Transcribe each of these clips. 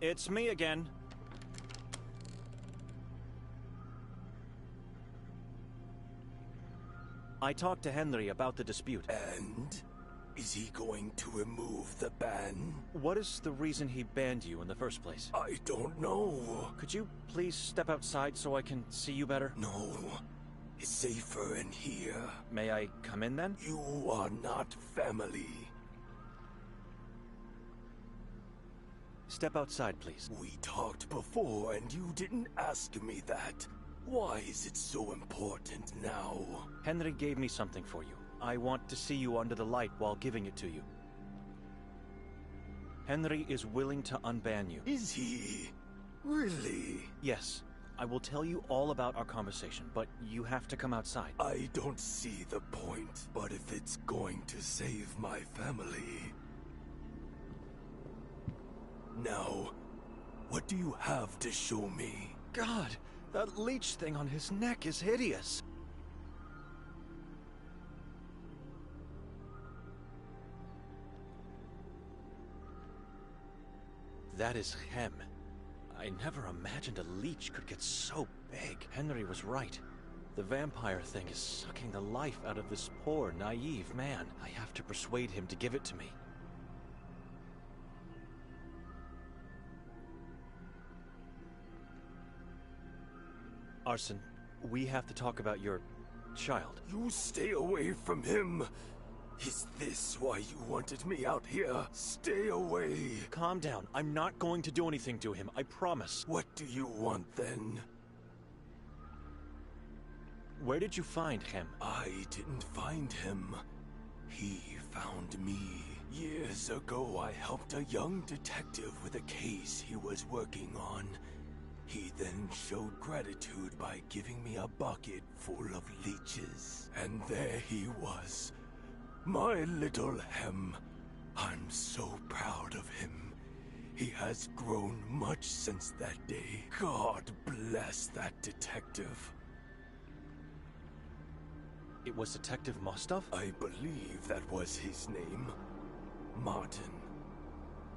It's me again. I talked to Henry about the dispute. And? Is he going to remove the ban? What is the reason he banned you in the first place? I don't know. Could you please step outside so I can see you better? No. It's safer in here. May I come in then? You are not family. Step outside, please. We talked before and you didn't ask me that. Why is it so important now? Henry gave me something for you. I want to see you under the light while giving it to you. Henry is willing to unban you. Is he? Really? Yes. I will tell you all about our conversation, but you have to come outside. I don't see the point, but if it's going to save my family... Now, what do you have to show me? God, that leech thing on his neck is hideous. That is Hem. I never imagined a leech could get so big. Henry was right. The vampire thing is sucking the life out of this poor, naive man. I have to persuade him to give it to me. Arson, we have to talk about your child. You stay away from him. Is this why you wanted me out here? Stay away. Calm down. I'm not going to do anything to him, I promise. What do you want then? Where did you find him? I didn't find him. He found me. Years ago, I helped a young detective with a case he was working on. He then showed gratitude by giving me a bucket full of leeches. And there he was. My little Hem. I'm so proud of him. He has grown much since that day. God bless that detective. It was Detective Mostov? I believe that was his name. Martin.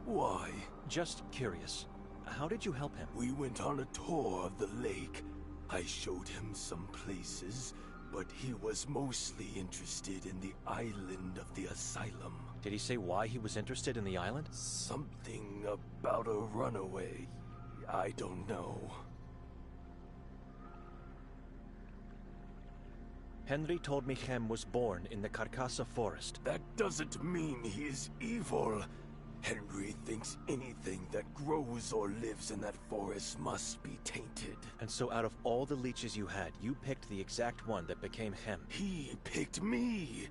Why? Just curious. How did you help him? We went on a tour of the lake. I showed him some places, but he was mostly interested in the island of the asylum. Did he say why he was interested in the island? Something about a runaway. I don't know. Henry told me Hem was born in the Carcassa forest. That doesn't mean he is evil. Henry thinks anything that grows or lives in that forest must be tainted. And so out of all the leeches you had, you picked the exact one that became Hem. He picked me.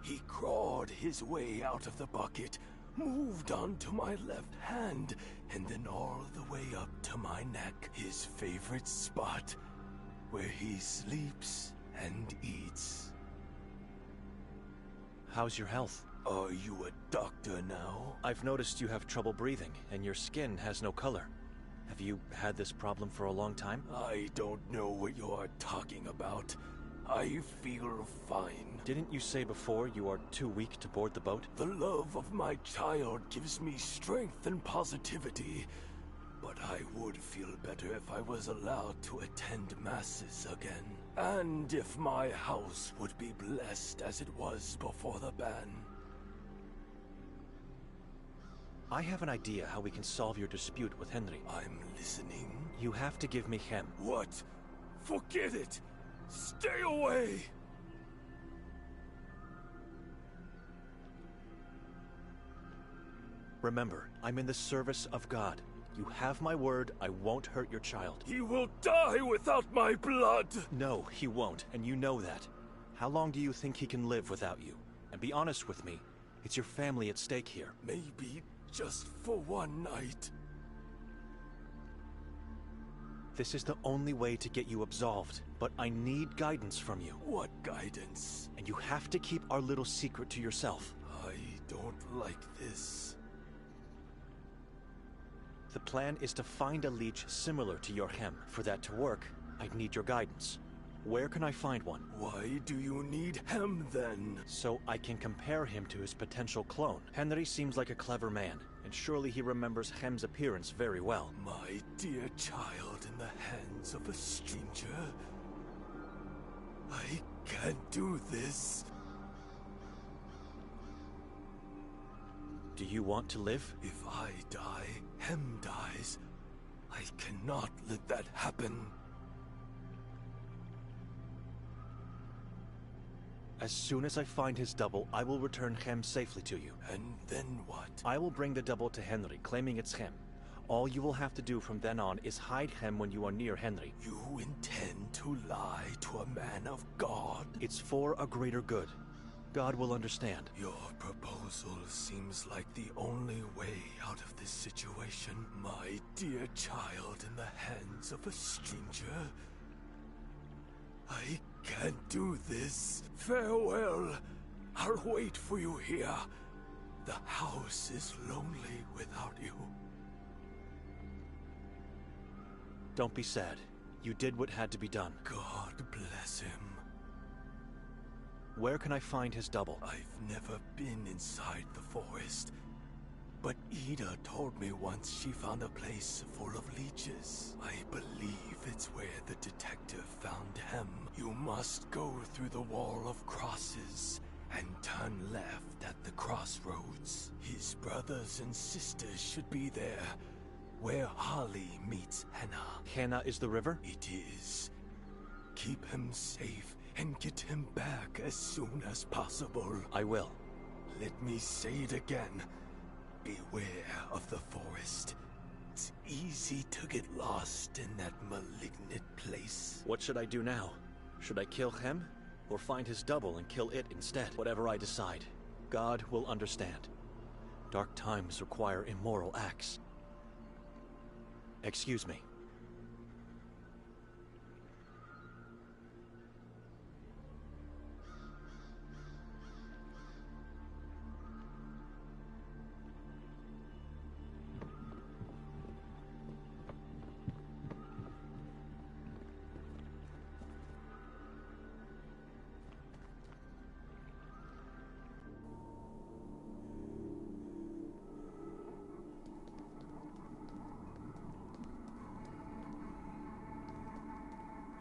He crawled his way out of the bucket, moved onto my left hand, and then all the way up to my neck. His favorite spot, where he sleeps and eats. How's your health? Are you a doctor now? I've noticed you have trouble breathing, and your skin has no color. Have you had this problem for a long time? I don't know what you are talking about. I feel fine. Didn't you say before you are too weak to board the boat? The love of my child gives me strength and positivity. But I would feel better if I was allowed to attend masses again. And if my house would be blessed as it was before the ban. I have an idea how we can solve your dispute with Henry. I'm listening. You have to give me Hem. What? Forget it! Stay away! Remember, I'm in the service of God. You have my word, I won't hurt your child. He will die without my blood! No, he won't, and you know that. How long do you think he can live without you? And be honest with me, it's your family at stake here. Maybe just for one night. This is the only way to get you absolved, but I need guidance from you. What guidance? And you have to keep our little secret to yourself. I don't like this. The plan is to find a leech similar to your Hem. For that to work, I'd need your guidance. Where can I find one? Why do you need him then? So I can compare him to his potential clone. Henry seems like a clever man, and surely he remembers Hem's appearance very well. My dear child in the hands of a stranger. I can't do this. Do you want to live? If I die, Hem dies. I cannot let that happen. As soon as I find his double, I will return Hem safely to you. And then what? I will bring the double to Henry, claiming it's Hem. All you will have to do from then on is hide Hem when you are near Henry. You intend to lie to a man of God? It's for a greater good. God will understand. Your proposal seems like the only way out of this situation. My dear child in the hands of a stranger. I can't do this. Farewell. I'll wait for you here. The house is lonely without you. Don't be sad. You did what had to be done. God bless him. Where can I find his double? I've never been inside the forest, but Ida told me once she found a place full of leeches. I believe it's where the detective found him. You must go through the wall of crosses and turn left at the crossroads. His brothers and sisters should be there, where Holly meets Hannah. Hannah is the river? It is. Keep him safe and get him back as soon as possible. I will. Let me say it again. Beware of the forest. It's easy to get lost in that malignant place. What should I do now? Should I kill Hem, or find his double and kill it instead? Whatever I decide, God will understand. Dark times require immoral acts. Excuse me.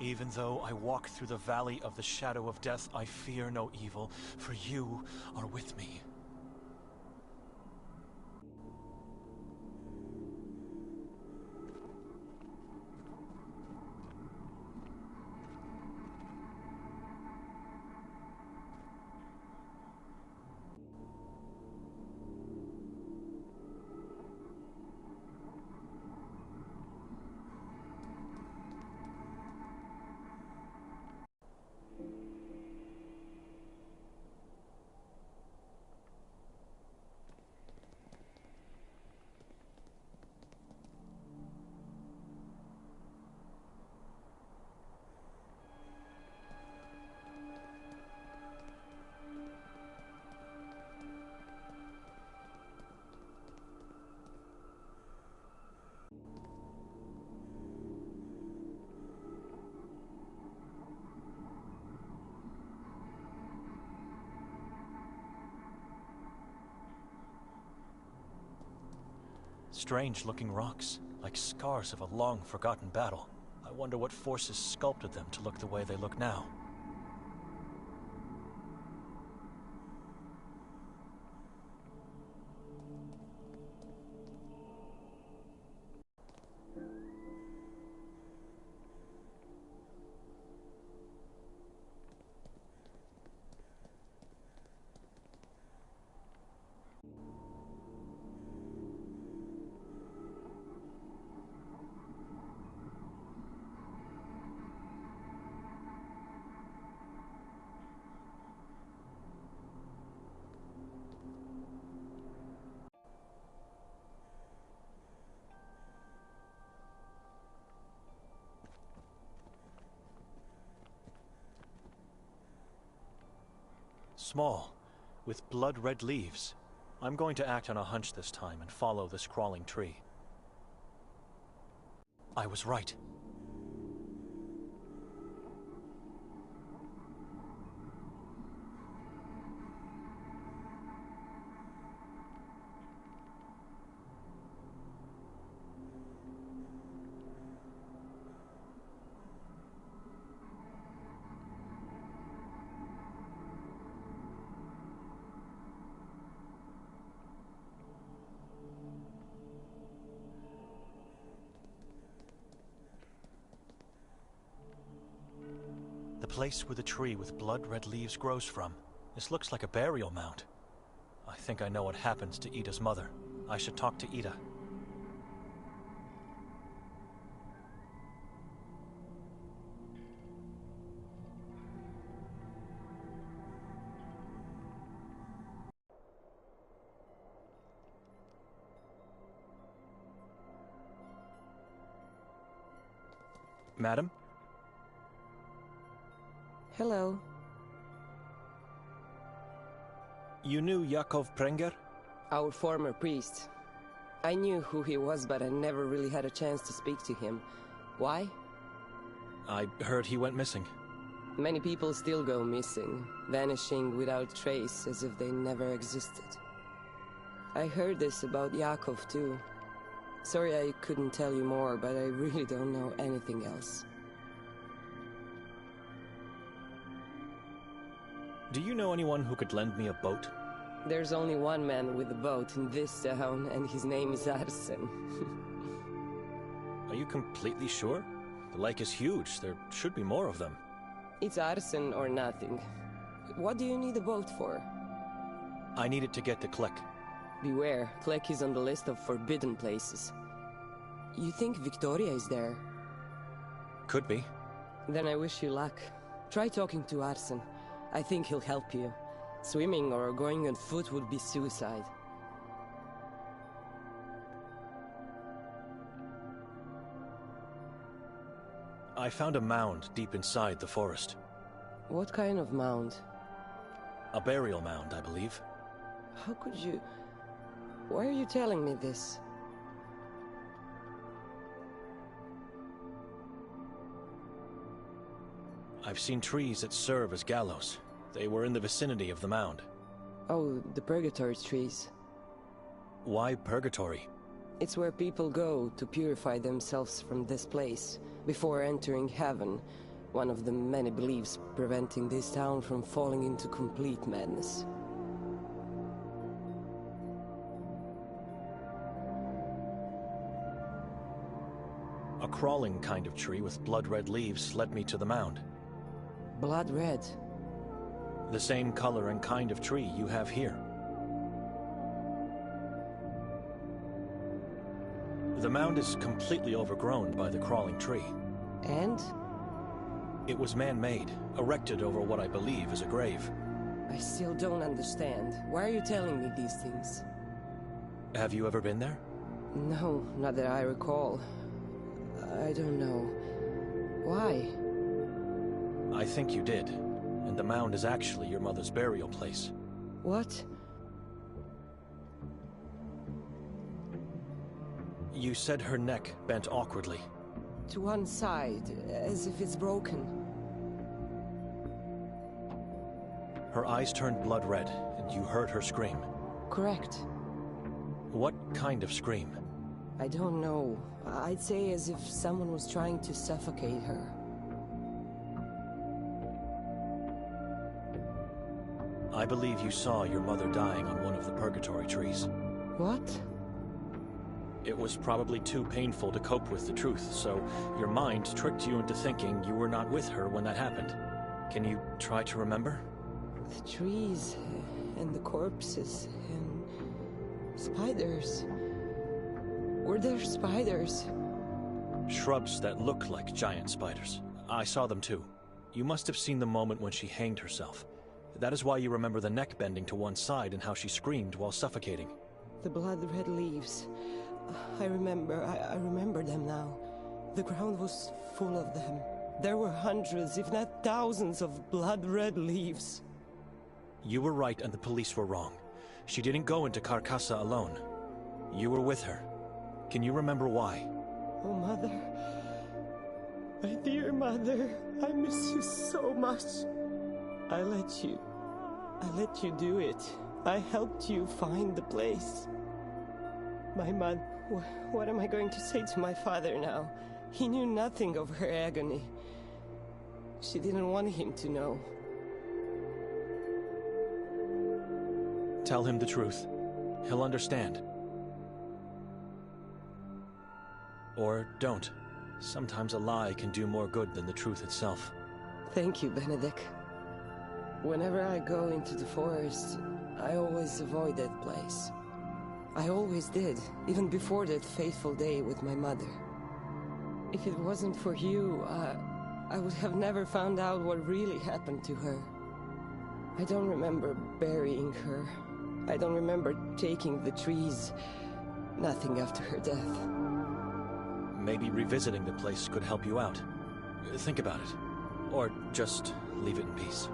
Even though I walk through the valley of the shadow of death, I fear no evil, for you are with me. Strange-looking rocks, like scars of a long-forgotten battle. I wonder what forces sculpted them to look the way they look now. Small, with blood-red leaves. I'm going to act on a hunch this time and follow this crawling tree. I was right. place where the tree with blood-red leaves grows from. This looks like a burial mound. I think I know what happens to Ida's mother. I should talk to Ida. Madam? Hello. You knew Yakov Prenger? Our former priest. I knew who he was, but I never really had a chance to speak to him. Why? I heard he went missing. Many people still go missing, vanishing without trace, as if they never existed. I heard this about Yakov too. Sorry I couldn't tell you more, but I really don't know anything else. Do you know anyone who could lend me a boat? There's only one man with a boat in this town, and his name is Arsen. Are you completely sure? The lake is huge. There should be more of them. It's Arsen or nothing. What do you need a boat for? I need it to get to Klek. Beware, Klek is on the list of forbidden places. You think Victoria is there? Could be. Then I wish you luck. Try talking to Arsen. I think he'll help you. Swimming or going on foot would be suicide. I found a mound deep inside the forest. What kind of mound? A burial mound, I believe. How could you... Why are you telling me this? I've seen trees that serve as gallows. They were in the vicinity of the mound. Oh, the purgatory trees. Why purgatory? It's where people go to purify themselves from this place before entering heaven, one of the many beliefs preventing this town from falling into complete madness. A crawling kind of tree with blood-red leaves led me to the mound. Blood red? The same color and kind of tree you have here. The mound is completely overgrown by the crawling tree. And? It was man-made, erected over what I believe is a grave. I still don't understand. Why are you telling me these things? Have you ever been there? No, not that I recall. I don't know. Why? I think you did. And the mound is actually your mother's burial place. What? You said her neck bent awkwardly. To one side, as if it's broken. Her eyes turned blood red, and you heard her scream. Correct. What kind of scream? I don't know. I'd say as if someone was trying to suffocate her. I believe you saw your mother dying on one of the purgatory trees. What? It was probably too painful to cope with the truth, so your mind tricked you into thinking you were not with her when that happened. Can you try to remember? The trees, and the corpses, and spiders. Were there spiders? Shrubs that look like giant spiders. I saw them too. You must have seen the moment when she hanged herself. That is why you remember the neck bending to one side and how she screamed while suffocating. The blood-red leaves. I remember them now. The ground was full of them. There were hundreds, if not thousands, of blood-red leaves. You were right and the police were wrong. She didn't go into Carcassa alone. You were with her. Can you remember why? Oh, Mother. My dear Mother, I miss you so much. I let you do it. I helped you find the place. My mother... What am I going to say to my father now? He knew nothing of her agony. She didn't want him to know. Tell him the truth. He'll understand. Or don't. Sometimes a lie can do more good than the truth itself. Thank you, Benedict. Whenever I go into the forest, I always avoid that place. I always did, even before that fateful day with my mother. If it wasn't for you, I would have never found out what really happened to her. I don't remember burying her. I don't remember taking the trees. Nothing after her death. Maybe revisiting the place could help you out. Think about it. Or just leave it in peace.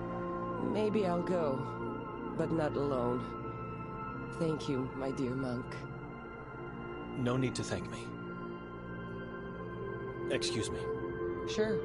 Maybe I'll go, but not alone. Thank you, my dear monk. No need to thank me. Excuse me. Sure.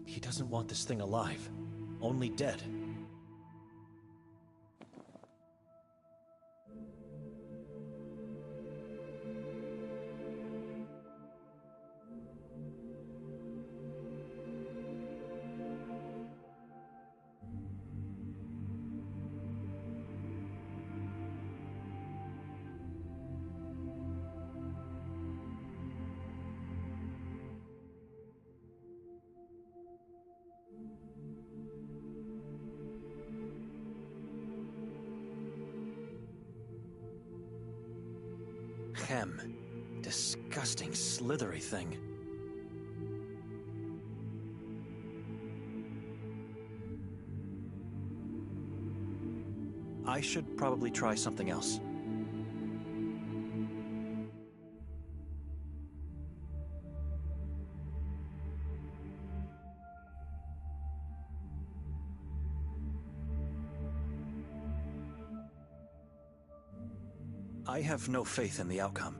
He doesn't want this thing alive. Only dead. Hem. Disgusting, slithery thing. I should probably try something else. I have no faith in the outcome.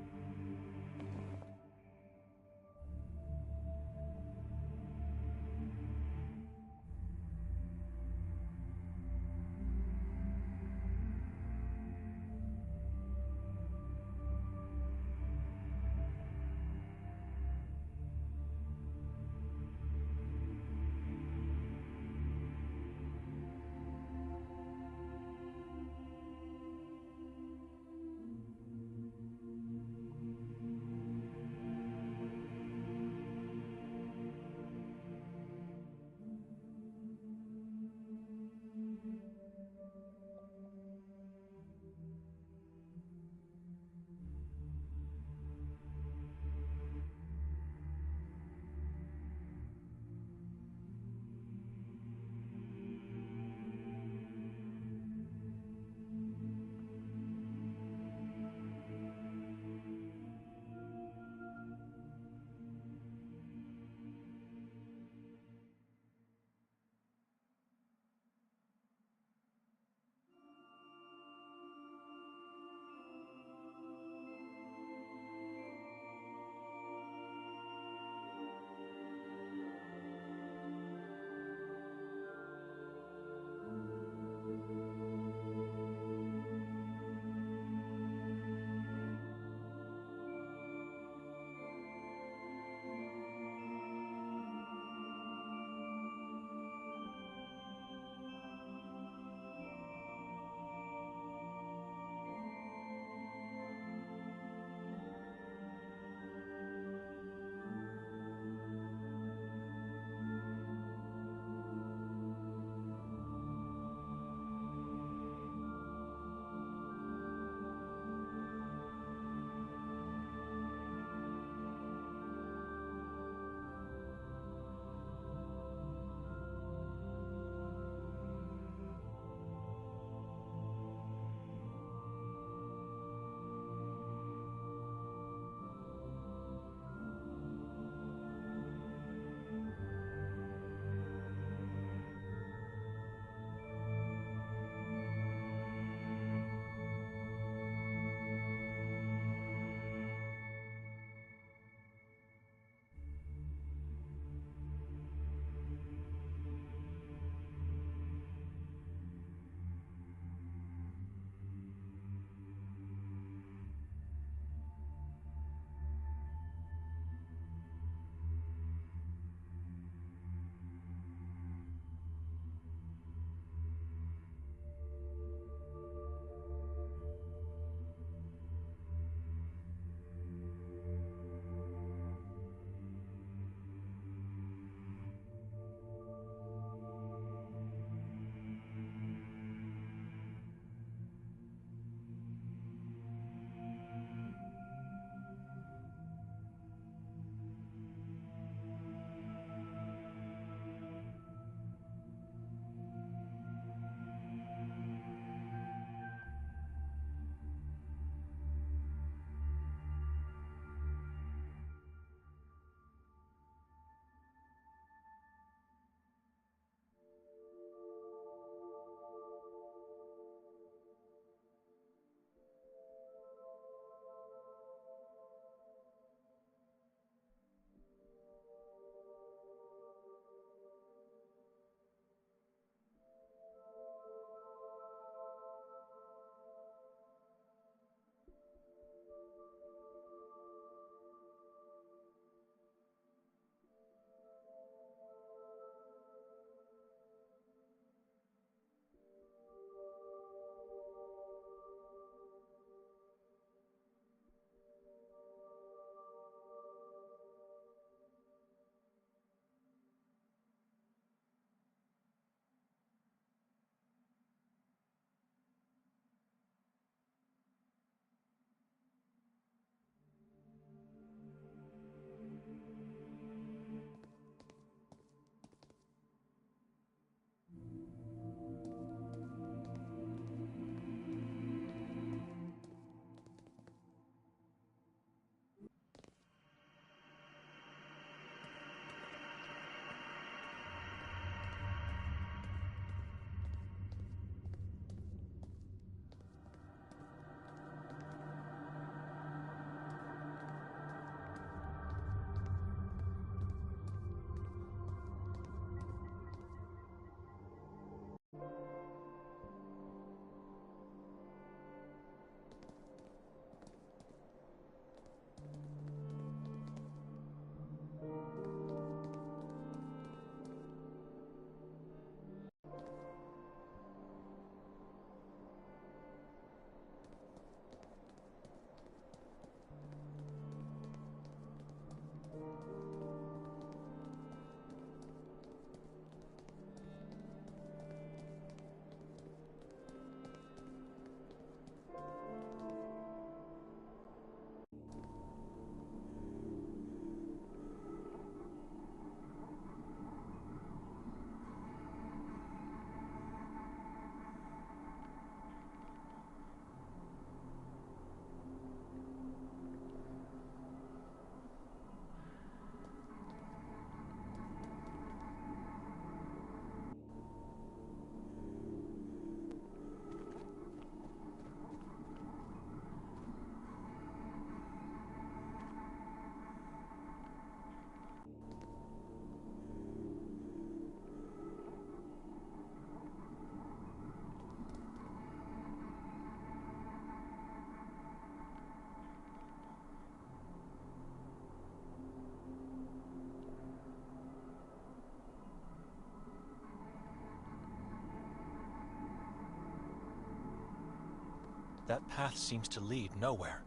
That path seems to lead nowhere.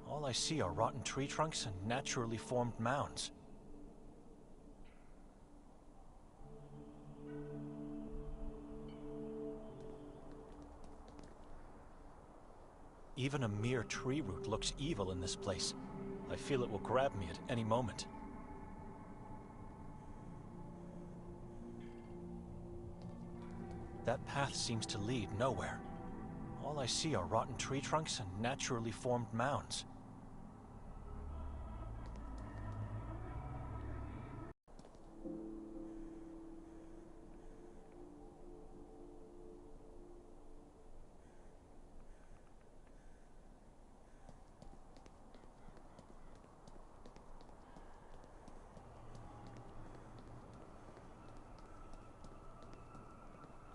All I see are rotten tree trunks and naturally formed mounds. Even a mere tree root looks evil in this place. I feel it will grab me at any moment. That path seems to lead nowhere. All I see are rotten tree trunks and naturally formed mounds.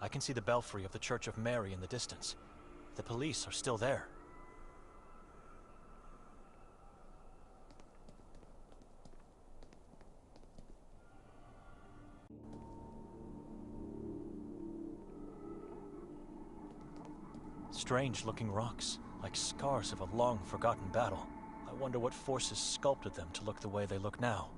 I can see the belfry of the Church of Mary in the distance. The police are still there. Strange-looking rocks, like scars of a long-forgotten battle. I wonder what forces sculpted them to look the way they look now.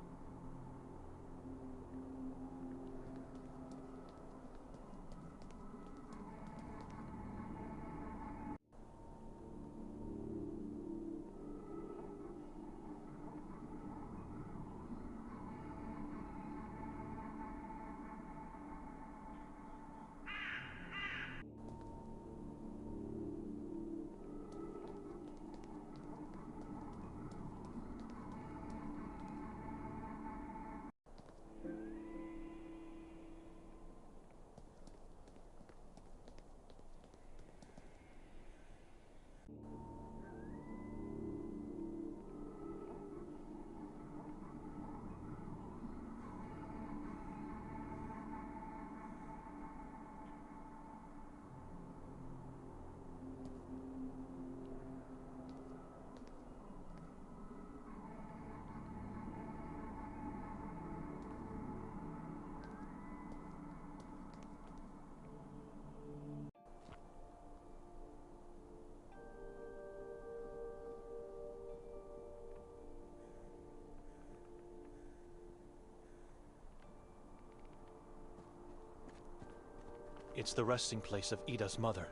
It's the resting place of Ida's mother.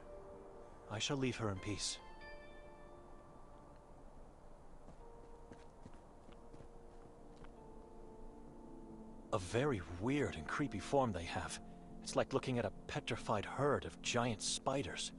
I shall leave her in peace. A very weird and creepy form they have. It's like looking at a petrified herd of giant spiders.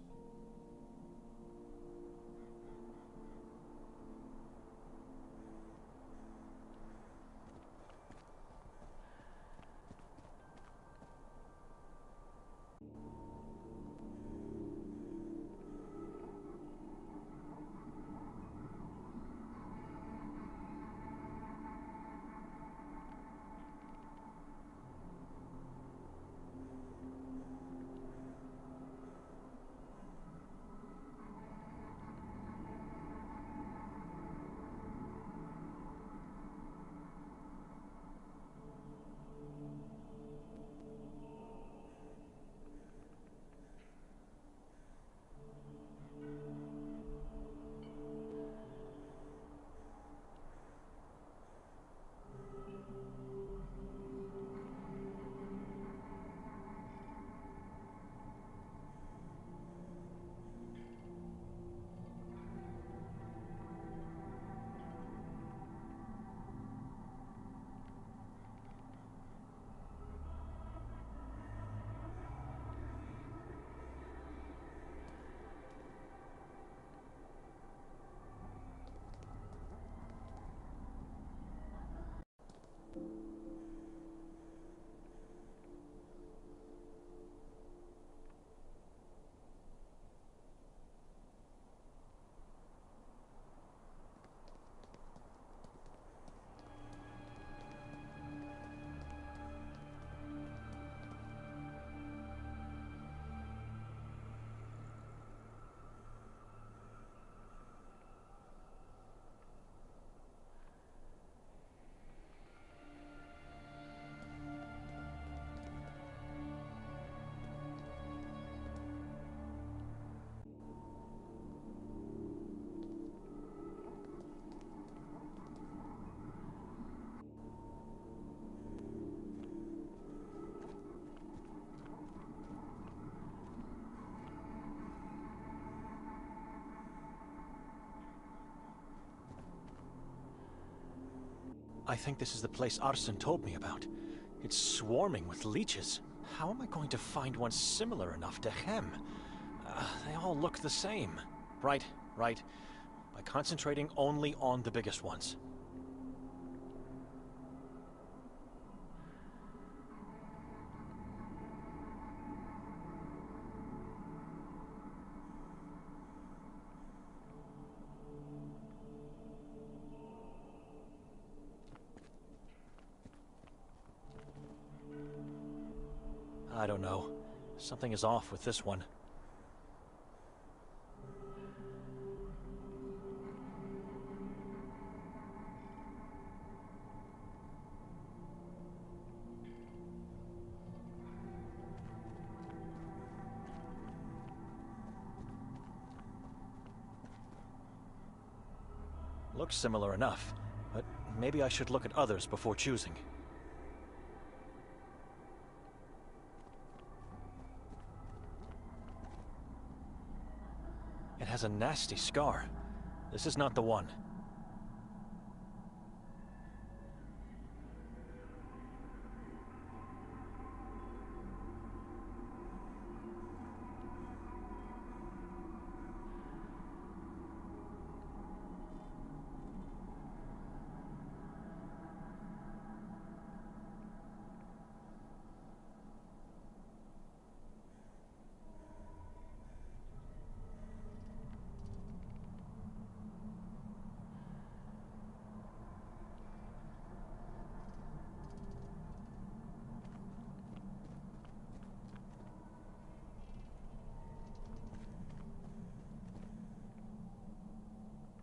I think this is the place Arsene told me about. It's swarming with leeches. How am I going to find one similar enough to Hem? They all look the same. Right. By concentrating only on the biggest ones. I don't know. Something is off with this one. Looks similar enough, but maybe I should look at others before choosing. It has a nasty scar. This is not the one.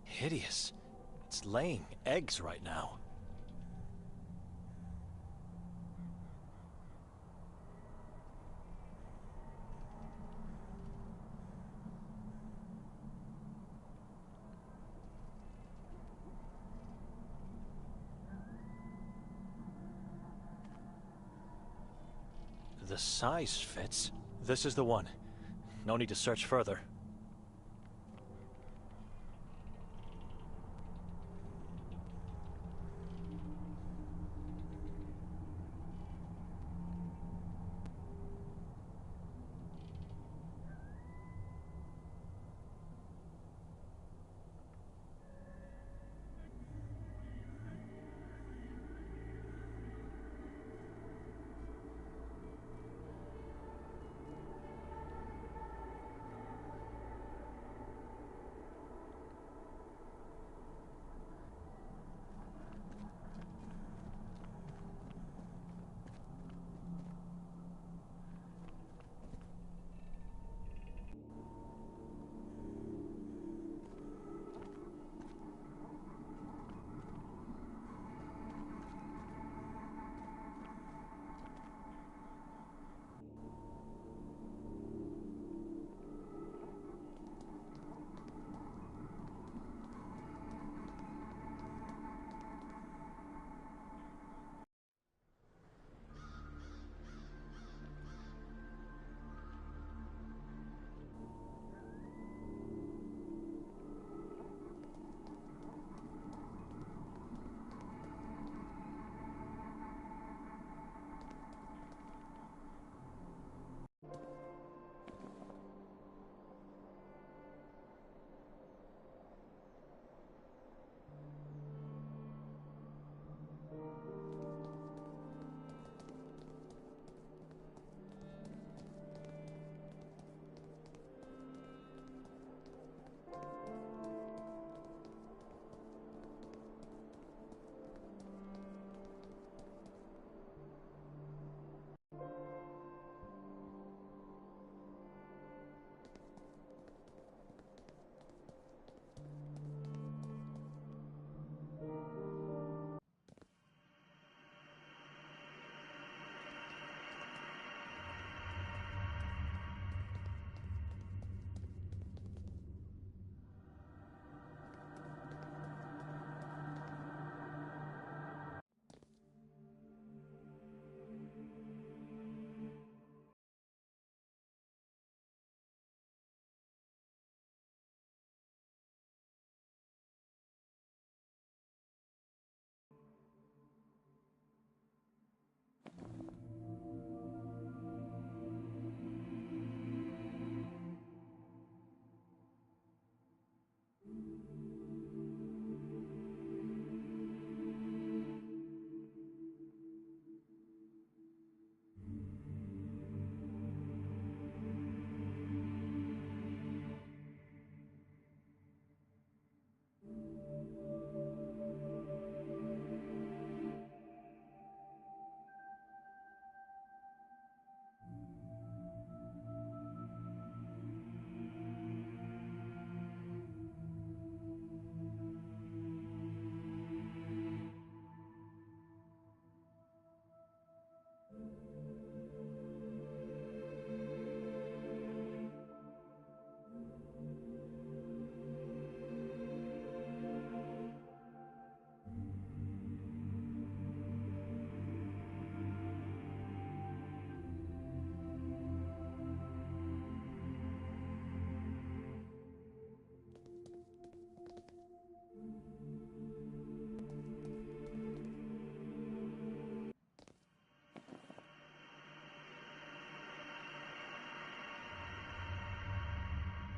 Hideous. It's laying eggs right now. The size fits. This is the one. No need to search further.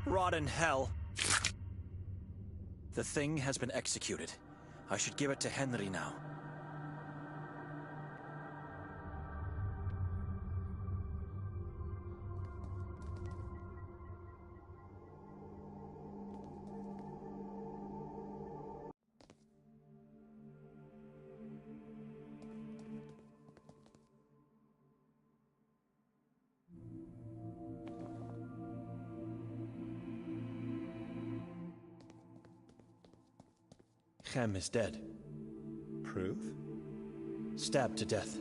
Rot in hell. The thing has been executed. I should give it to Henry now. Hem is dead. Proof? Stabbed to death.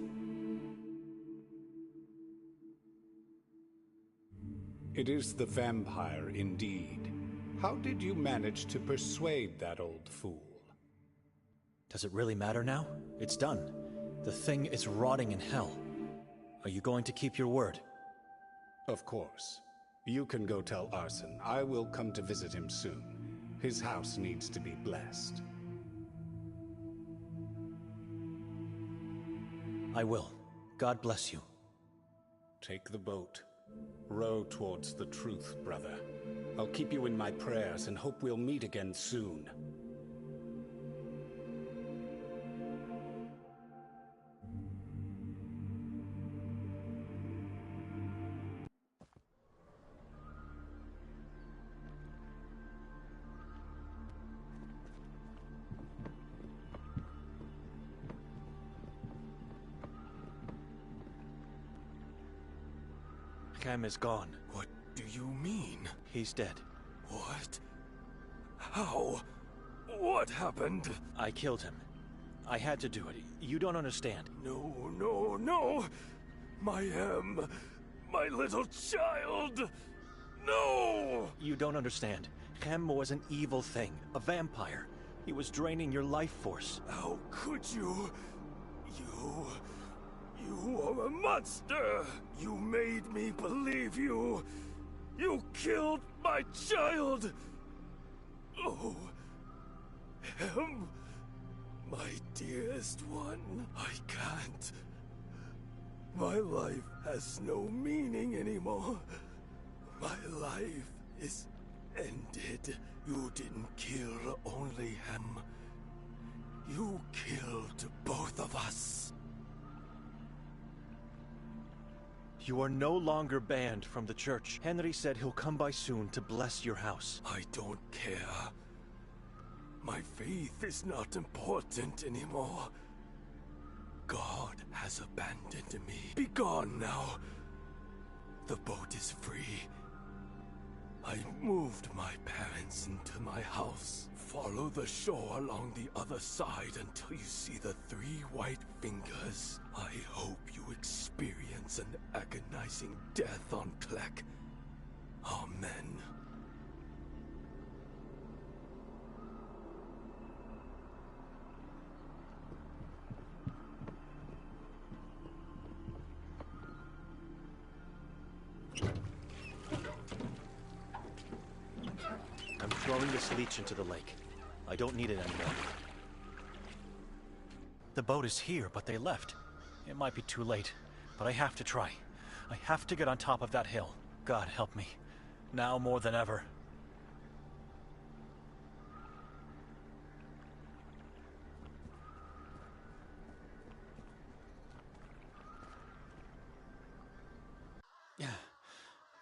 It is the vampire indeed. How did you manage to persuade that old fool? Does it really matter now? It's done. The thing is rotting in hell. Are you going to keep your word? Of course. You can go tell Arson. I will come to visit him soon. His house needs to be blessed. I will. God bless you. Take the boat. Row towards the truth, brother. I'll keep you in my prayers and hope we'll meet again soon. Cam is gone. What do you mean? He's dead. What? How? What happened? I killed him. I had to do it. You don't understand. No, no, no! My little child! No! You don't understand. Cam was an evil thing. A vampire. He was draining your life force. How could you? You are a monster! You made me believe you! You killed my child! Oh, him, my dearest one, I can't. My life has no meaning anymore. My life is ended. You didn't kill only him. You killed both of us. You are no longer banned from the church. Henry said he'll come by soon to bless your house. I don't care. My faith is not important anymore. God has abandoned me. Be gone now. The boat is free. I moved my parents into my house. Follow the shore along the other side until you see the 3 white fingers. I hope you experience an agonizing death on Klek. Amen. I'm throwing this leech into the lake. I don't need it anymore. The boat is here, but they left. It might be too late, but I have to try. I have to get on top of that hill. God help me. Now more than ever.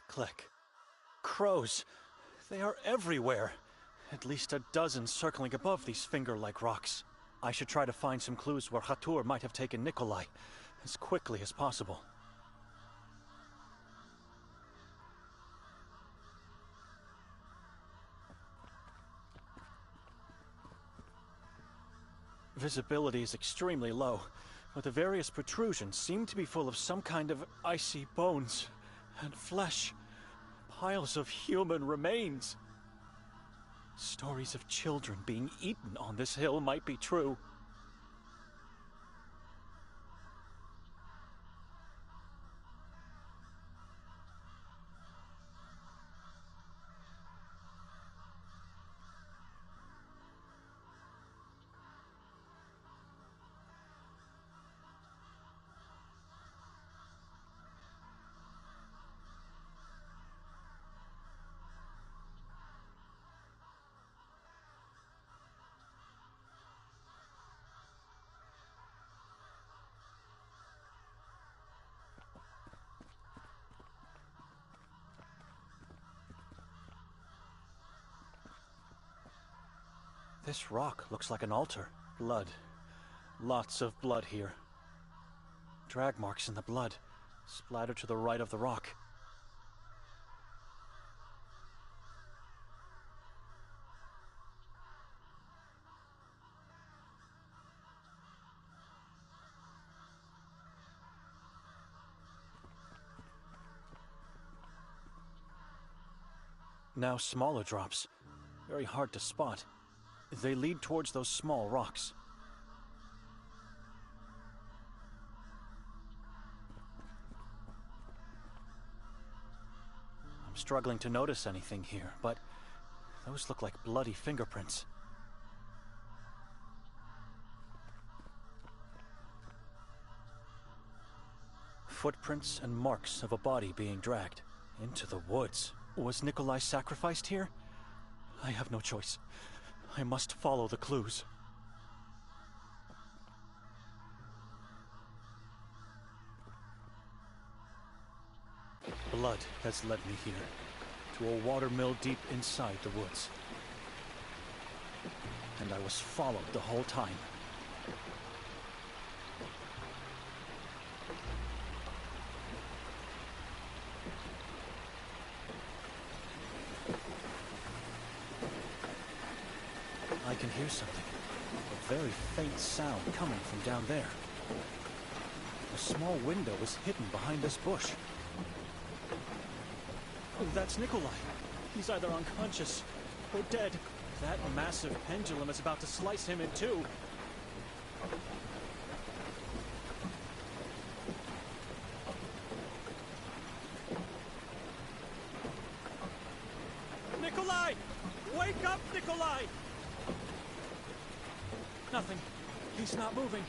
Click. Crows. They are everywhere. At least a dozen circling above these finger-like rocks. I should try to find some clues where Kotar might have taken Nikolai, as quickly as possible. Visibility is extremely low, but the various protrusions seem to be full of some kind of icy bones and flesh. Piles of human remains. Stories of children being eaten on this hill might be true. This rock looks like an altar. Blood. Lots of blood here. Drag marks in the blood, splattered to the right of the rock. Now smaller drops. Very hard to spot. They lead towards those small rocks. I'm struggling to notice anything here, but those look like bloody fingerprints. Footprints and marks of a body being dragged into the woods. Was Nikolai sacrificed here? I have no choice. I must follow the clues. Blood has led me here, to a watermill deep inside the woods. And I was followed the whole time. I can hear something. A very faint sound coming from down there. A small window is hidden behind this bush. That's Nikolai. He's either unconscious or dead. That massive pendulum is about to slice him in two. Nikolai! Wake up, Nikolai! Nothing. He's not moving.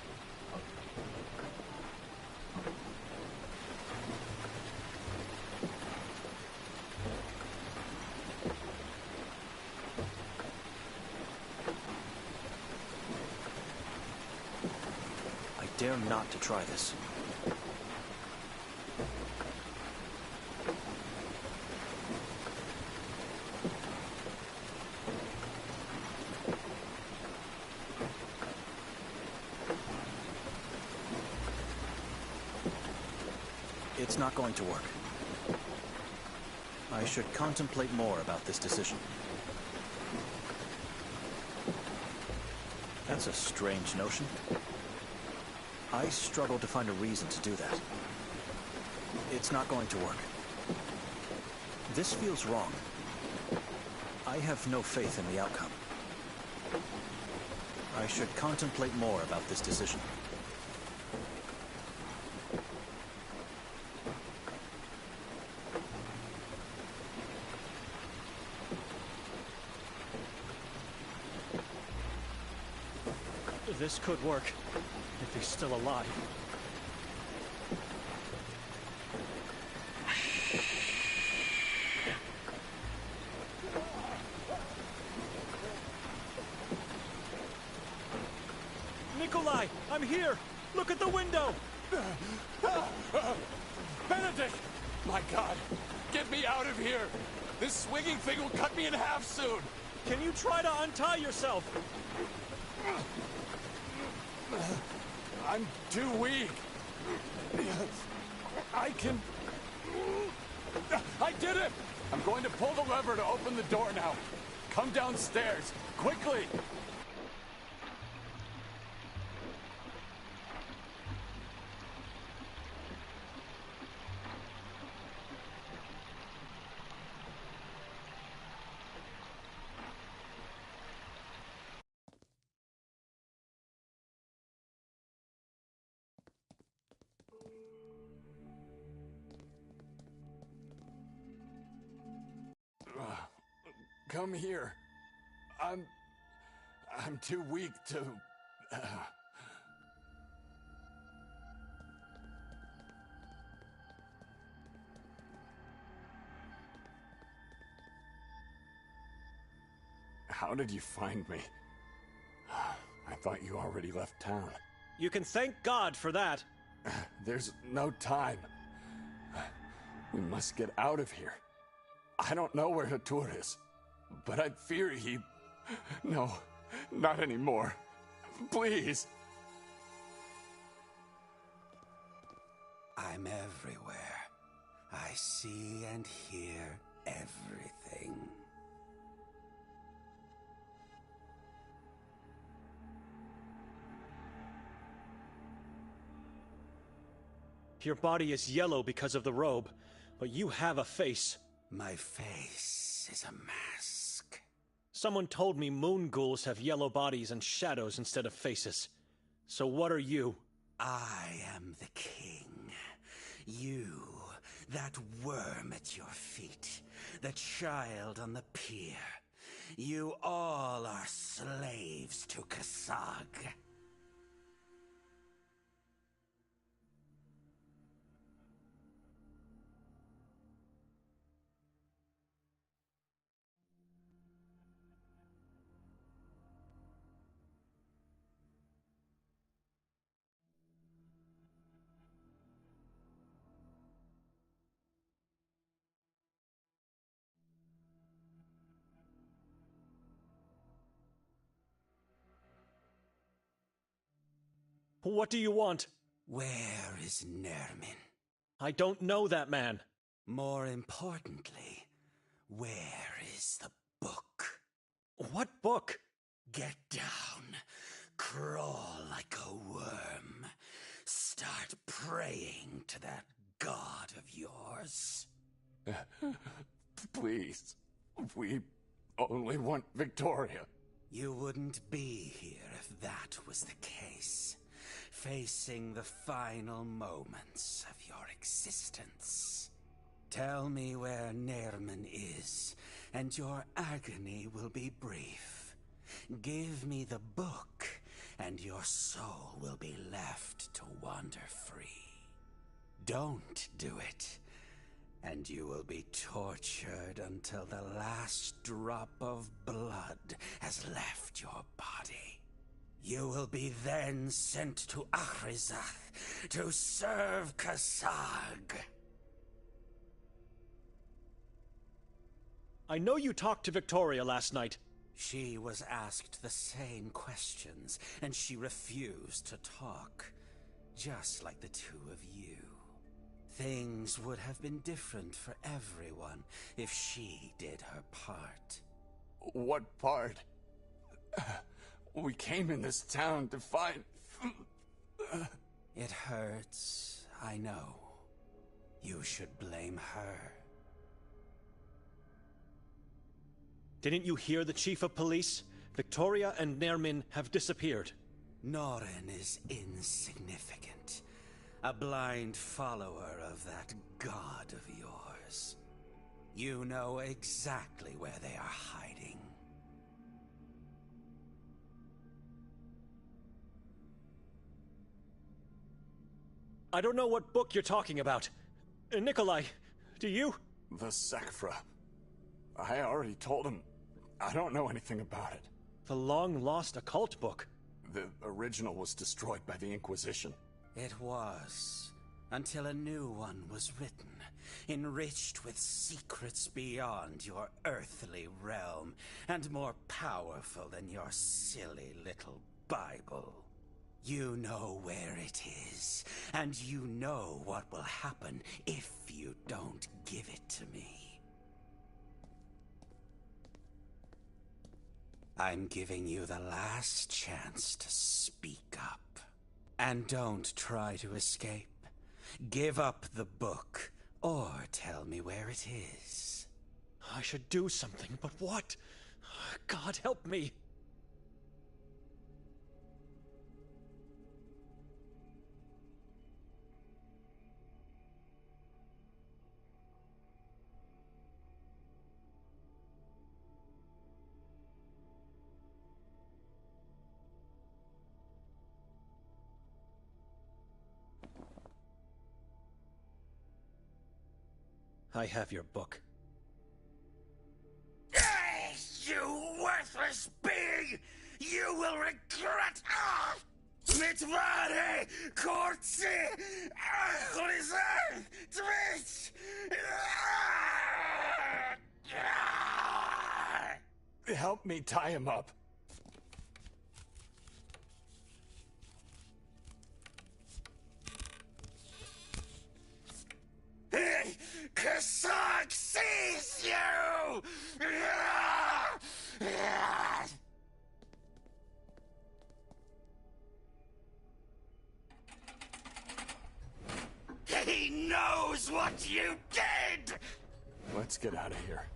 I dare not to try this. It's not going to work. I should contemplate more about this decision. That's a strange notion. I struggle to find a reason to do that. It's not going to work. This feels wrong. I have no faith in the outcome. I should contemplate more about this decision. This could work, if he's still alive. Nikolai, I'm here! Look at the window! Benedict! My God! Get me out of here! This swinging thing will cut me in half soon! Can you try to untie yourself? I'm too weak. I did it! I'm going to pull the lever to open the door now. Come downstairs, quickly! Come here. I'm too weak to... How did you find me? I thought you already left town. You can thank God for that. There's no time. We must get out of here. I don't know where Kotar is, but I fear he... No, Not anymore. Please. I'm everywhere. I see and hear everything. Your body is yellow because of the robe, but you have a face. My face is a mask. Someone told me moon ghouls have yellow bodies and shadows instead of faces. So what are you? I am the king. You, that worm at your feet, the child on the pier. You all are slaves to Kasag. What do you want? Where is Nermin? I don't know that man. More importantly, where is the book? What book? Get down. Crawl like a worm. Start praying to that god of yours. Please. We only want Victoria. You wouldn't be here if that was the case. Facing the final moments of your existence. Tell me where Nermin is, and your agony will be brief. Give me the book, and your soul will be left to wander free. Don't do it, and you will be tortured until the last drop of blood has left your body. You will be then sent to Achrizath to serve Kasag. I know you talked to Victoria last night. She was asked the same questions, and she refused to talk, just like the two of you. Things would have been different for everyone if she did her part. What part? We came in this town to find... It hurts, I know. You should blame her. Didn't you hear the chief of police? Victoria and Nermin have disappeared. Norin is insignificant. A blind follower of that god of yours. You know exactly where they are hiding. I don't know what book you're talking about. Nikolai, do you? The Sekfra. I already told him. I don't know anything about it. The long-lost occult book. The original was destroyed by the Inquisition. It was, until a new one was written, enriched with secrets beyond your earthly realm, and more powerful than your silly little Bible. You know where it is, and you know what will happen if you don't give it to me. I'm giving you the last chance to speak up. And don't try to escape. Give up the book, or tell me where it is. I should do something, but what? God help me! I have your book. You worthless being! You will regret! Mitvare! Kortsi! Achrizan! Twitch! Help me tie him up. succeeds you! He knows what you did! Let's get out of here.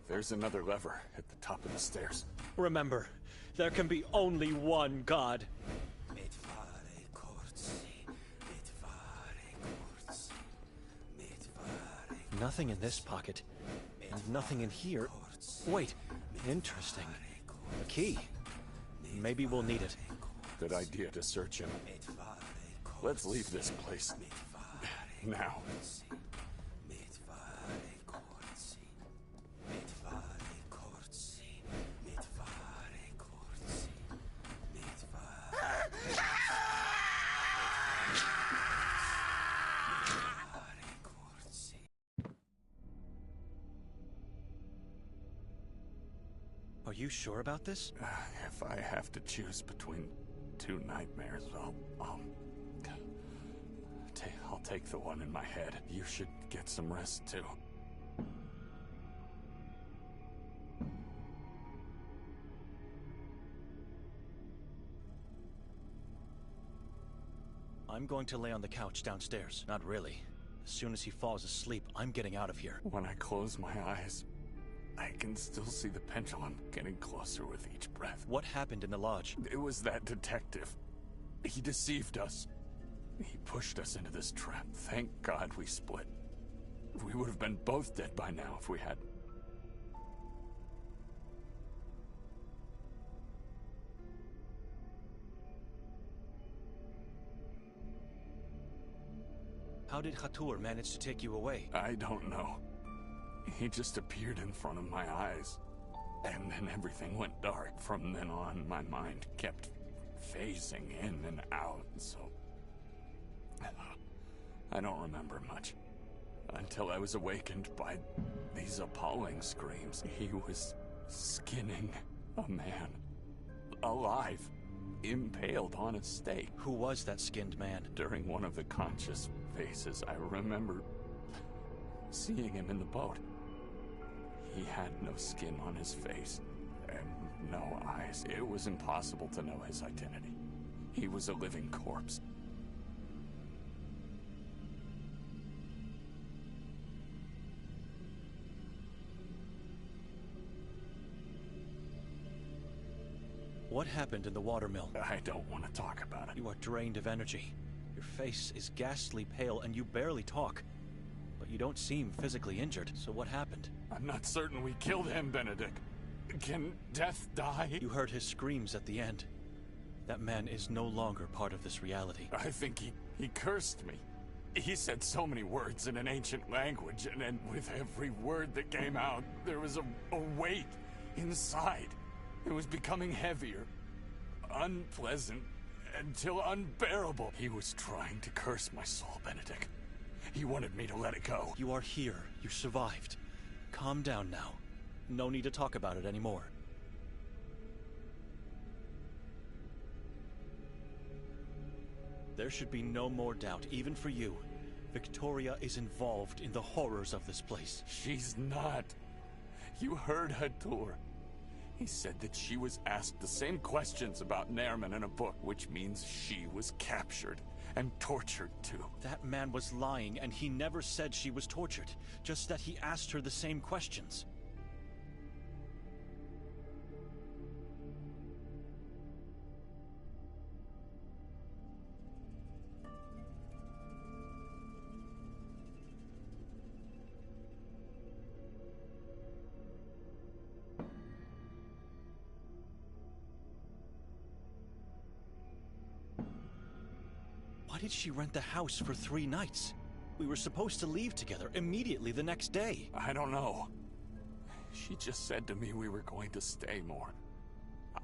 There's another lever at the top of the stairs. Remember, there can be only one God. Nothing in this pocket, and nothing in here. Wait, interesting. A key. Maybe we'll need it. Good idea to search him. Let's leave this place. Now. Are you sure about this? If I have to choose between two nightmares, I'll take the one in my head. You should get some rest too. I'm going to lay on the couch downstairs. Not really. As soon as he falls asleep, I'm getting out of here. When I close my eyes, I can still see the pendulum getting closer with each breath. What happened in the lodge? It was that detective. He deceived us. He pushed us into this trap. Thank God we split. We would have been both dead by now if we hadn't. How did Kotar manage to take you away? I don't know. He just appeared in front of my eyes. And then everything went dark. From then on, my mind kept phasing in and out, so... I don't remember much. Until I was awakened by these appalling screams. He was skinning a man. Alive. Impaled on a stake. Who was that skinned man? During one of the conscious phases, I remember seeing him in the boat. He had no skin on his face, and no eyes. It was impossible to know his identity. He was a living corpse. What happened in the watermill? I don't want to talk about it. You are drained of energy. Your face is ghastly pale and you barely talk. But you don't seem physically injured, so what happened? I'm not certain we killed him, Benedict. Can death die? You heard his screams at the end. That man is no longer part of this reality. I think he cursed me. He said so many words in an ancient language, and with every word that came out, there was a weight inside. It was becoming heavier, unpleasant, until unbearable. He was trying to curse my soul, Benedict. He wanted me to let it go. You are here. You survived. Calm down now. No need to talk about it anymore. There should be no more doubt, even for you. Victoria is involved in the horrors of this place. She's not. You heard Hatur. He said that she was asked the same questions about Nairman in a book, which means she was captured and tortured too. That man was lying, and he never said she was tortured, just that he asked her the same questions. Why did she rent the house for 3 nights? We were supposed to leave together immediately the next day. I don't know. She just said to me we were going to stay more.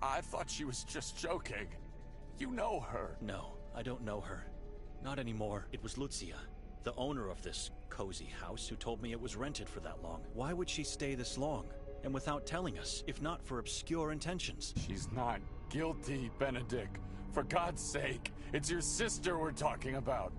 I thought she was just joking. You know her. No, I don't know her. Not anymore. It was Lucia, the owner of this cozy house, who told me it was rented for that long. Why would she stay this long? And without telling us, if not for obscure intentions? She's not guilty, Benedict. For God's sake, it's your sister we're talking about.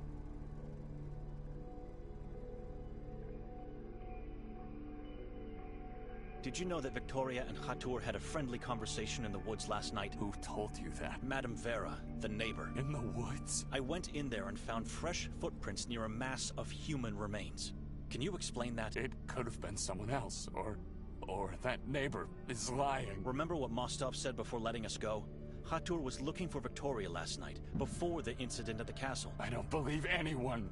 Did you know that Victoria and Kotar had a friendly conversation in the woods last night? Who told you that? Madame Vera, the neighbor. In the woods? I went in there and found fresh footprints near a mass of human remains. Can you explain that? It could have been someone else, or that neighbor is lying. Remember what Mostov said before letting us go? Kotar was looking for Victoria last night, before the incident at the castle. I don't believe anyone.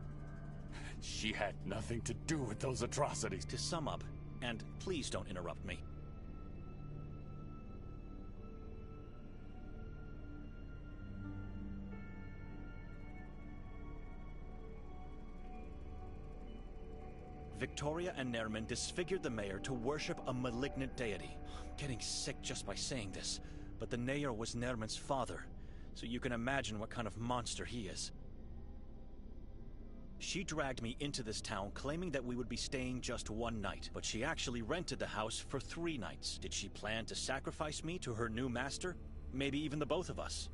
She had nothing to do with those atrocities. To sum up, and please don't interrupt me. Victoria and Nerman disfigured the mayor to worship a malignant deity. I'm getting sick just by saying this, but the mayor was Nerman's father, so you can imagine what kind of monster he is. She dragged me into this town claiming that we would be staying just one night, but she actually rented the house for 3 nights. Did she plan to sacrifice me to her new master? Maybe even the both of us.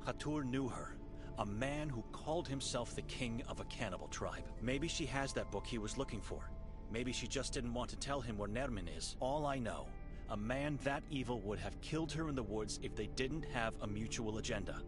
Kotar knew her. A man who called himself the king of a cannibal tribe. Maybe she has that book he was looking for. Maybe she just didn't want to tell him where Nerman is. All I know, a man that evil would have killed her in the woods if they didn't have a mutual agenda.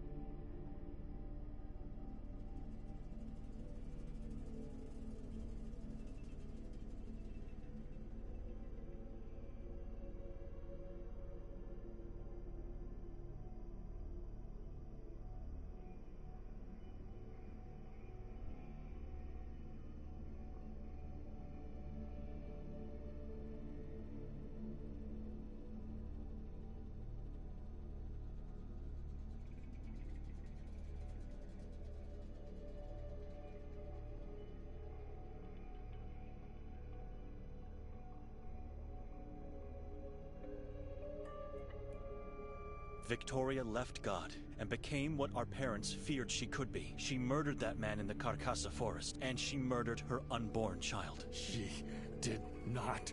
Victoria left God and became what our parents feared she could be. She murdered that man in the Carcassa forest, and she murdered her unborn child. She did not.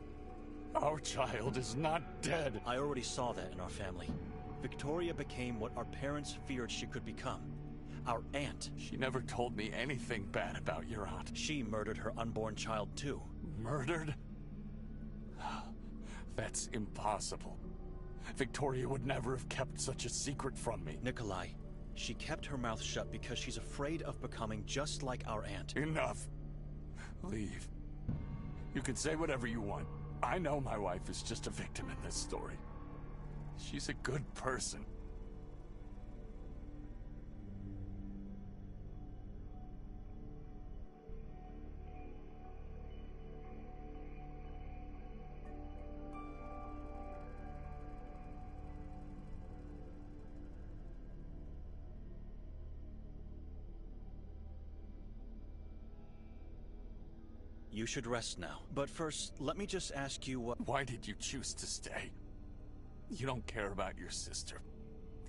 Our child is not dead. I already saw that in our family. Victoria became what our parents feared she could become. Our aunt. She never told me anything bad about your aunt. She murdered her unborn child too. Murdered? That's impossible. Victoria would never have kept such a secret from me. Nikolai, she kept her mouth shut because she's afraid of becoming just like our aunt. Enough. Leave. You can say whatever you want. I know my wife is just a victim in this story. She's a good person. You should rest now. But first, let me just ask you what— Why did you choose to stay? You don't care about your sister.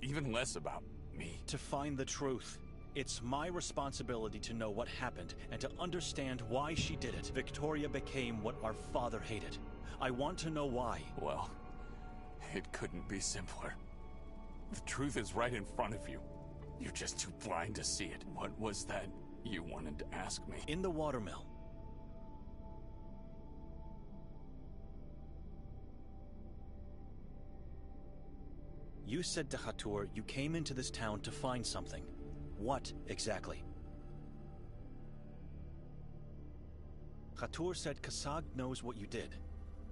Even less about me. To find the truth. It's my responsibility to know what happened and to understand why she did it. Victoria became what our father hated. I want to know why. Well, it couldn't be simpler. The truth is right in front of you. You're just too blind to see it. What was that you wanted to ask me? In the watermill. You said to Kotar you came into this town to find something. What exactly? Kotar said Kasag knows what you did.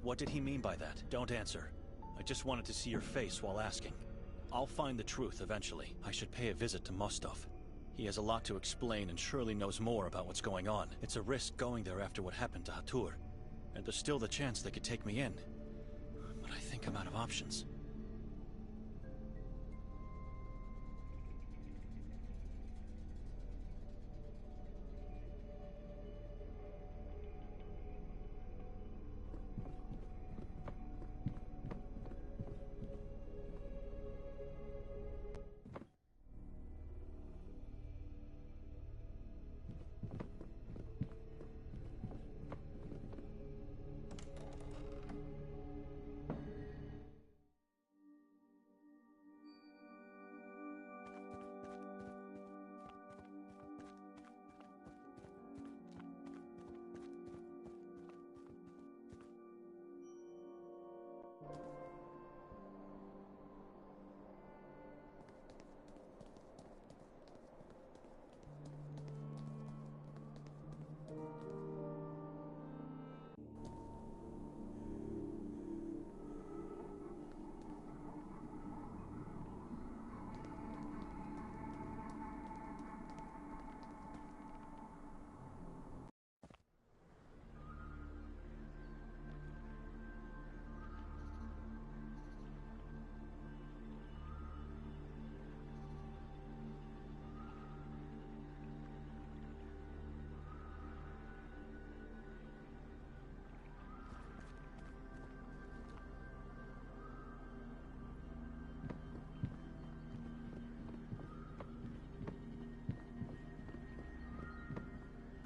What did he mean by that? Don't answer. I just wanted to see your face while asking. I'll find the truth eventually. I should pay a visit to Mostov. He has a lot to explain and surely knows more about what's going on. It's a risk going there after what happened to Kotar. And there's still the chance they could take me in. But I think I'm out of options.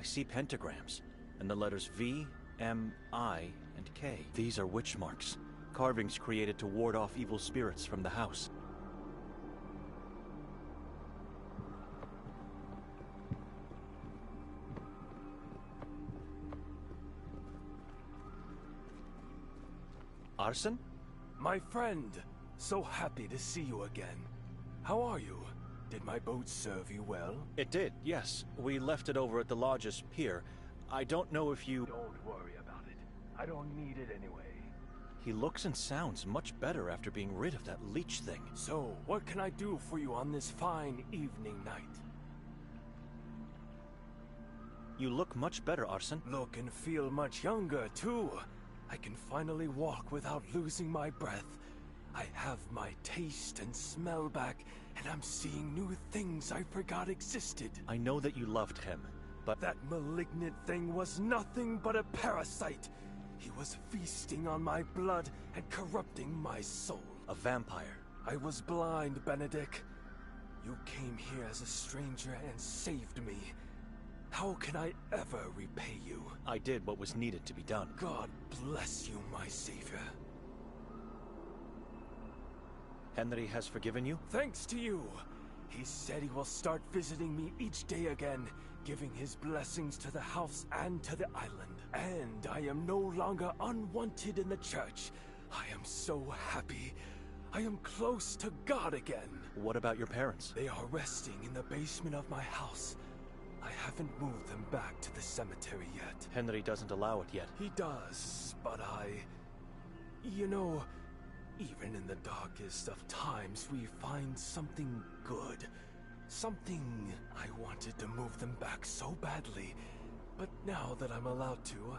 see pentagrams, and the letters V, M, I, and K. These are witch marks, carvings created to ward off evil spirits from the house. Arson? My friend, so happy to see you again. How are you? Did my boat serve you well? It did, yes. We left it over at the lodge's pier. I don't know if you... Don't worry about it. I don't need it anyway. He looks and sounds much better after being rid of that leech thing. So, what can I do for you on this fine evening night? You look much better, Arson. Look and feel much younger, too. I can finally walk without losing my breath. I have my taste and smell back, and I'm seeing new things I forgot existed. I know that you loved him, but... That malignant thing was nothing but a parasite. He was feasting on my blood and corrupting my soul. A vampire. I was blind, Benedict. You came here as a stranger and saved me. How can I ever repay you? I did what was needed to be done. God bless you, my savior. Henry has forgiven you? Thanks to you. He said he will start visiting me each day again, giving his blessings to the house and to the island. And I am no longer unwanted in the church. I am so happy. I am close to God again. What about your parents? They are resting in the basement of my house. I haven't moved them back to the cemetery yet. Henry doesn't allow it yet. He does, but You know, even in the darkest of times, we find something good. Something I wanted to move them back so badly. But now that I'm allowed to,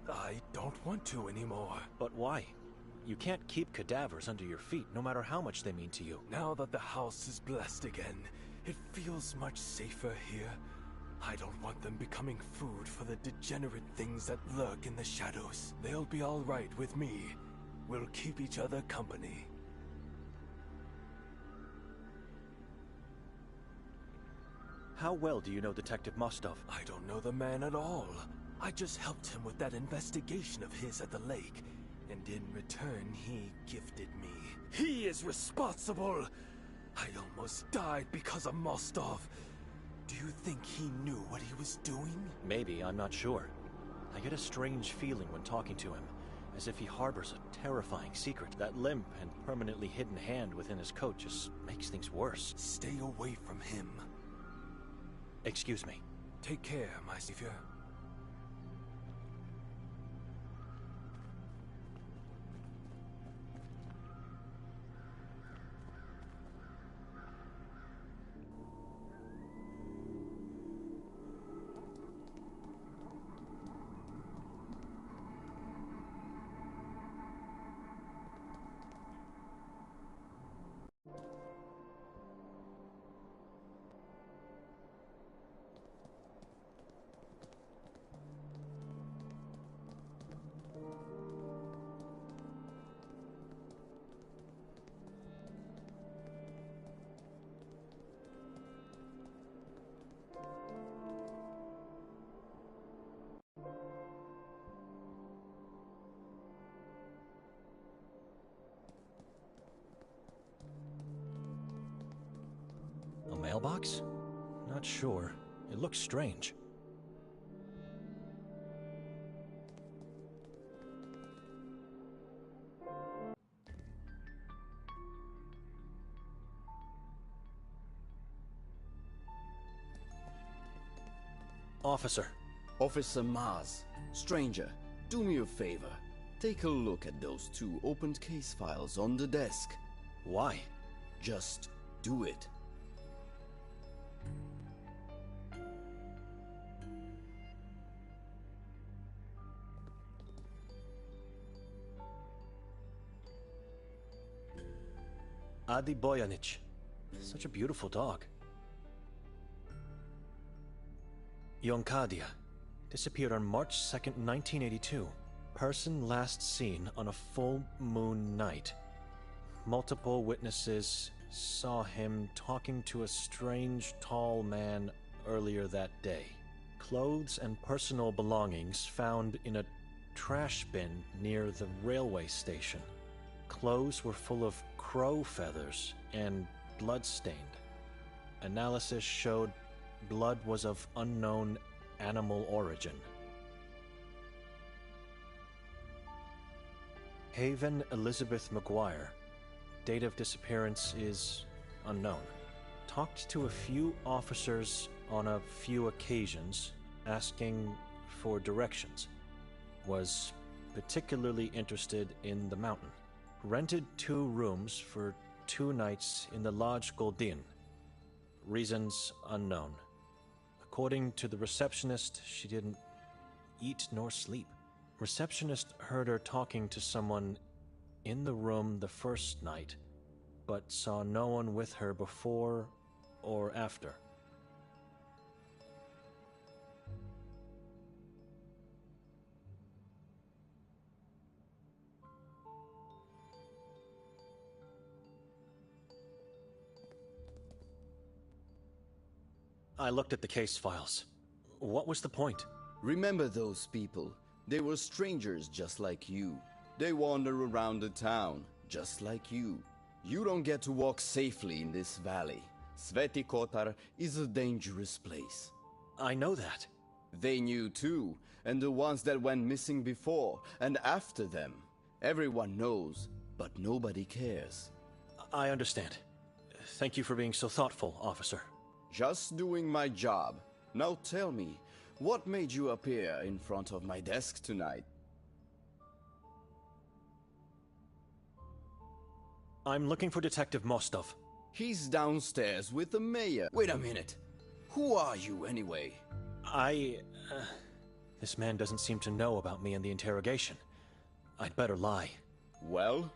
I don't want to anymore. But why? You can't keep cadavers under your feet, no matter how much they mean to you. Now that the house is blessed again, it feels much safer here. I don't want them becoming food for the degenerate things that lurk in the shadows. They'll be all right with me. We'll keep each other company. How well do you know Detective Mostov? I don't know the man at all. I just helped him with that investigation of his at the lake. And in return, he gifted me. He is responsible! I almost died because of Mostov. Do you think he knew what he was doing? Maybe, I'm not sure. I get a strange feeling when talking to him, as if he harbors a terrifying secret. That limp and permanently hidden hand within his coat just makes things worse. Stay away from him. Excuse me. Take care, my savior. A mailbox? Not sure. It looks strange. Officer. Officer Mars, stranger, do me a favor. Take a look at those two opened case files on the desk. Why? Just do it. Adi Boyanich. Such a beautiful dog. Yonkadia. Disappeared on March 2nd, 1982. Person last seen on a full moon night. Multiple witnesses saw him talking to a strange, tall man earlier that day. clothes and personal belongings found in a trash bin near the railway station. Clothes were full of crow feathers and blood-stained. Analysis showed blood was of unknown animal origin. Haven Elizabeth McGuire. Date of disappearance is unknown. Talked to a few officers on a few occasions, asking for directions. Was particularly interested in the mountain. Rented 2 rooms for 2 nights in the Lodge Goldin. Reasons unknown. According to the receptionist, she didn't eat nor sleep. Receptionist heard her talking to someone in the room the first night, but saw no one with her before or after. I looked at the case files. What was the point? Remember those people? They were strangers just like you. They wander around the town, just like you. You don't get to walk safely in this valley. Sveti Kotar is a dangerous place. I know that. They knew too, and the ones that went missing before and after them. Everyone knows, but nobody cares. I understand. Thank you for being so thoughtful, officer. Just doing my job. Now tell me, what made you appear in front of my desk tonight? I'm looking for Detective Mostov. He's downstairs with the mayor. Wait a minute. Who are you anyway? This man doesn't seem to know about me and the interrogation. I'd better lie. Well?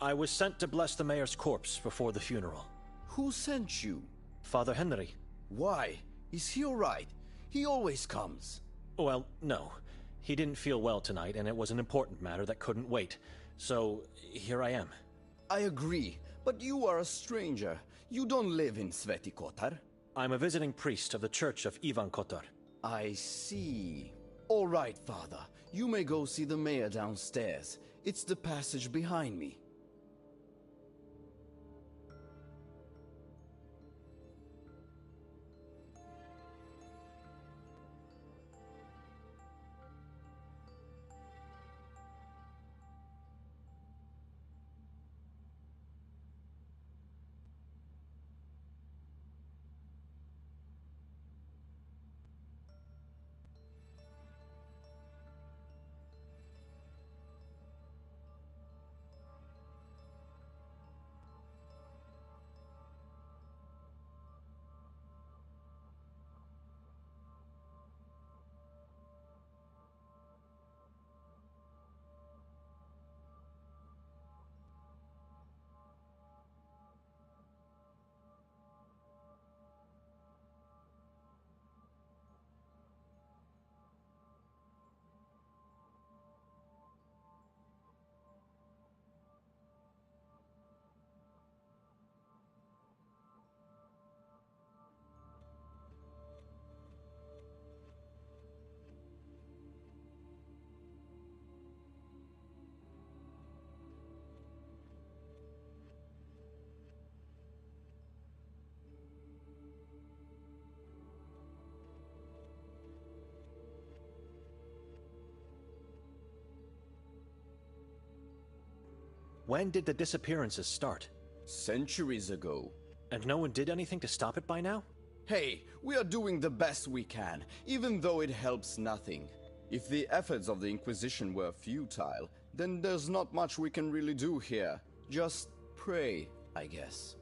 I was sent to bless the mayor's corpse before the funeral. Who sent you? Father Henry. Why? Is he alright? He always comes. Well, no. He didn't feel well tonight, and it was an important matter that couldn't wait. So, here I am. I agree, but you are a stranger. You don't live in Sveti Kotar. I'm a visiting priest of the Church of Ivan Kotar. I see. All right, Father. You may go see the mayor downstairs. It's the passage behind me. When did the disappearances start? Centuries ago. And no one did anything to stop it by now? Hey, we are doing the best we can, even though it helps nothing. If the efforts of the Inquisition were futile, then there's not much we can really do here. Just pray, I guess.